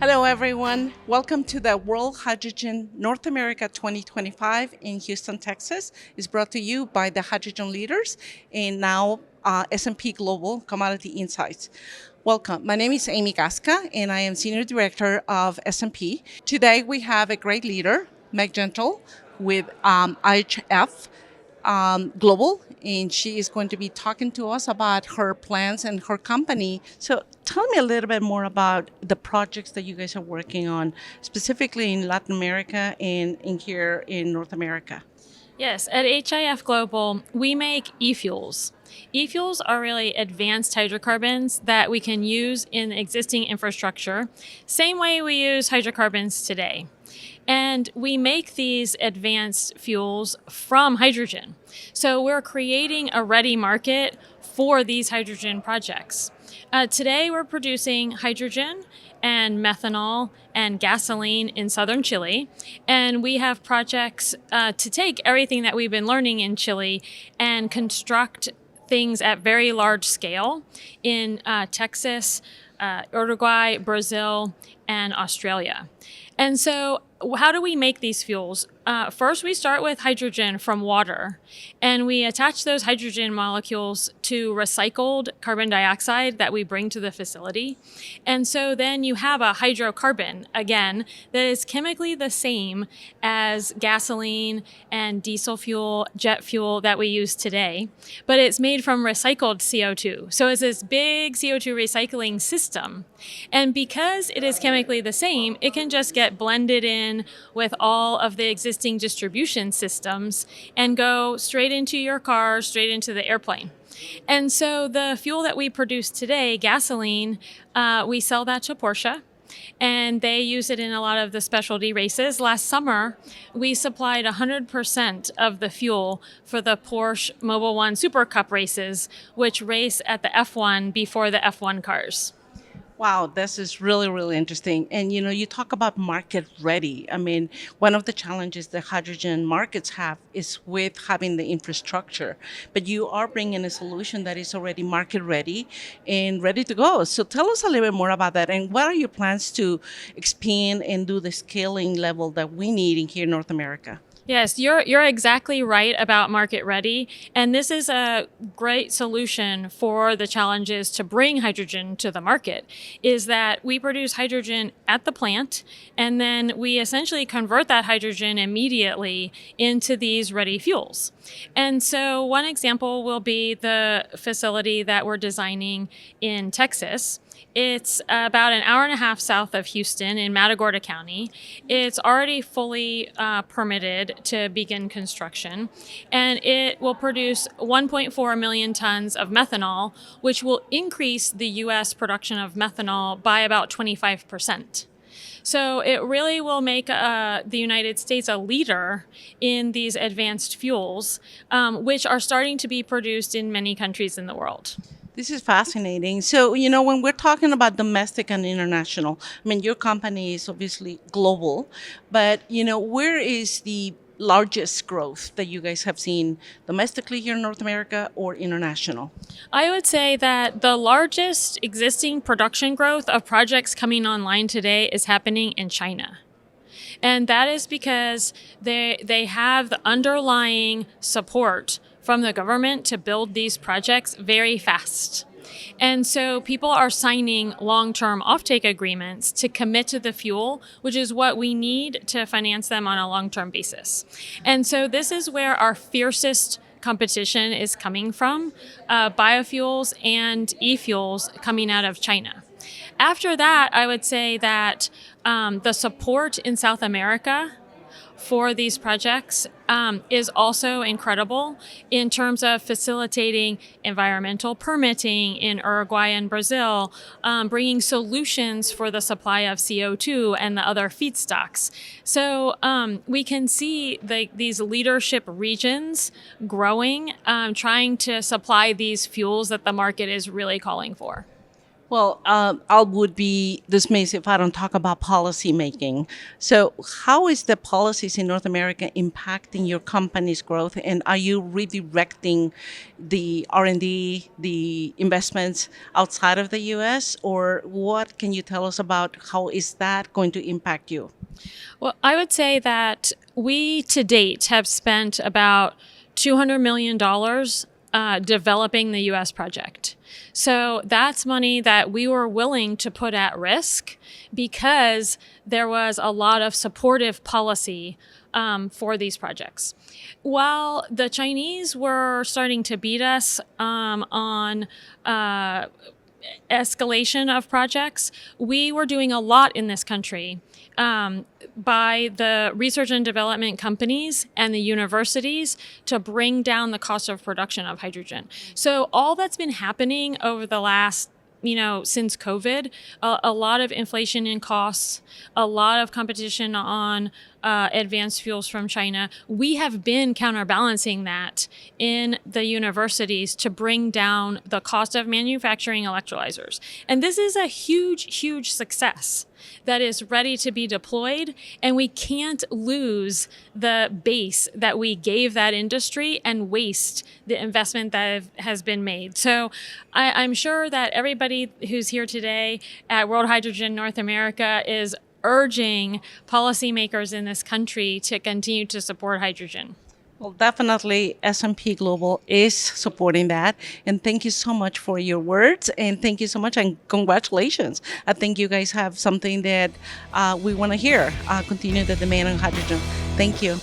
Hello, everyone. Welcome to the World Hydrogen North America 2025 in Houston, Texas. It's brought to you by the hydrogen leaders and now S&P Global Commodity Insights. Welcome. My name is Amy Gasca, and I am Senior Director of S&P. Today, we have a great leader, Meg Gentle, with HIF Global, and she is going to be talking to us about her plans and her company. So tell me a little bit more about the projects that you guys are working on, specifically in Latin America and in here in North America. Yes, at HIF Global, we make e-fuels. E-fuels are really advanced hydrocarbons that we can use in existing infrastructure, same way we use hydrocarbons today. And we make these advanced fuels from hydrogen. So we're creating a ready market for these hydrogen projects. Today we're producing hydrogen and methanol and gasoline in southern Chile. And we have projects to take everything that we've been learning in Chile and construct things at very large scale in Texas, Uruguay, Brazil, and Australia. And so how do we make these fuels? First, we start with hydrogen from water, and we attach those hydrogen molecules to recycled carbon dioxide that we bring to the facility. And so then you have a hydrocarbon, again, that is chemically the same as gasoline and diesel fuel, jet fuel that we use today, but it's made from recycled CO2. So it's this big CO2 recycling system. And because it is chemically the same, it can just get blended in with all of the existing distribution systems and go straight into your car, straight into the airplane. And so the fuel that we produce today, gasoline, we sell that to Porsche, and they use it in a lot of the specialty races. Last summer, we supplied 100% of the fuel for the Porsche Mobil 1 Super Cup races, which race at the F1 before the F1 cars. Wow, this is really, really interesting. And you talk about market ready. I mean, one of the challenges the hydrogen markets have is with having the infrastructure. But you are bringing a solution that is already market ready and ready to go. So tell us a little bit more about that. And what are your plans to expand and do the scaling level that we need in here in North America? Yes, you're exactly right about market ready. And this is a great solution for the challenges to bring hydrogen to the market, is that we produce hydrogen at the plant, and then we essentially convert that hydrogen immediately into these ready fuels. And so one example will be the facility that we're designing in Texas. It's about an hour and a half south of Houston in Matagorda County. It's already fully permitted to begin construction, and it will produce 1.4 million tons of methanol, which will increase the U.S. production of methanol by about 25%. So it really will make the United States a leader in these advanced fuels, which are starting to be produced in many countries in the world. This is fascinating. So, when we're talking about domestic and international, I mean, your company is obviously global, but, where is the largest growth that you guys have seen domestically here in North America or international? I would say that the largest existing production growth of projects coming online today is happening in China. And that is because they have the underlying support from the government to build these projects very fast. And so people are signing long-term offtake agreements to commit to the fuel, which is what we need to finance them on a long-term basis. And so this is where our fiercest competition is coming from, biofuels and e-fuels coming out of China. After that, I would say that the support in South America for these projects is also incredible in terms of facilitating environmental permitting in Uruguay and Brazil, bringing solutions for the supply of CO2 and the other feedstocks. So we can see these leadership regions growing, trying to supply these fuels that the market is really calling for. Well, I would be dismissed if I don't talk about policy making. So, how is the policies in North America impacting your company's growth, and are you redirecting the R&D, the investments outside of the U.S., or what can you tell us about how is that going to impact you? Well, I would say that we to date have spent about $200 million developing the US project. So that's money that we were willing to put at risk because there was a lot of supportive policy for these projects. While the Chinese were starting to beat us on escalation of projects, we were doing a lot in this country by the research and development companies and the universities to bring down the cost of production of hydrogen. So all that's been happening over the last since COVID, a lot of inflation in costs, a lot of competition on advanced fuels from China. We have been counterbalancing that in the universities to bring down the cost of manufacturing electrolyzers. And this is a huge, huge success that is ready to be deployed. And we can't lose the base that we gave that industry and waste the investment that has been made. So I'm sure that everybody who's here today at World Hydrogen North America is urging policymakers in this country to continue to support hydrogen. Well, definitely S&P Global is supporting that. And thank you so much for your words. And thank you so much and congratulations. I think you guys have something that we want to hear. Continue the demand on hydrogen. Thank you.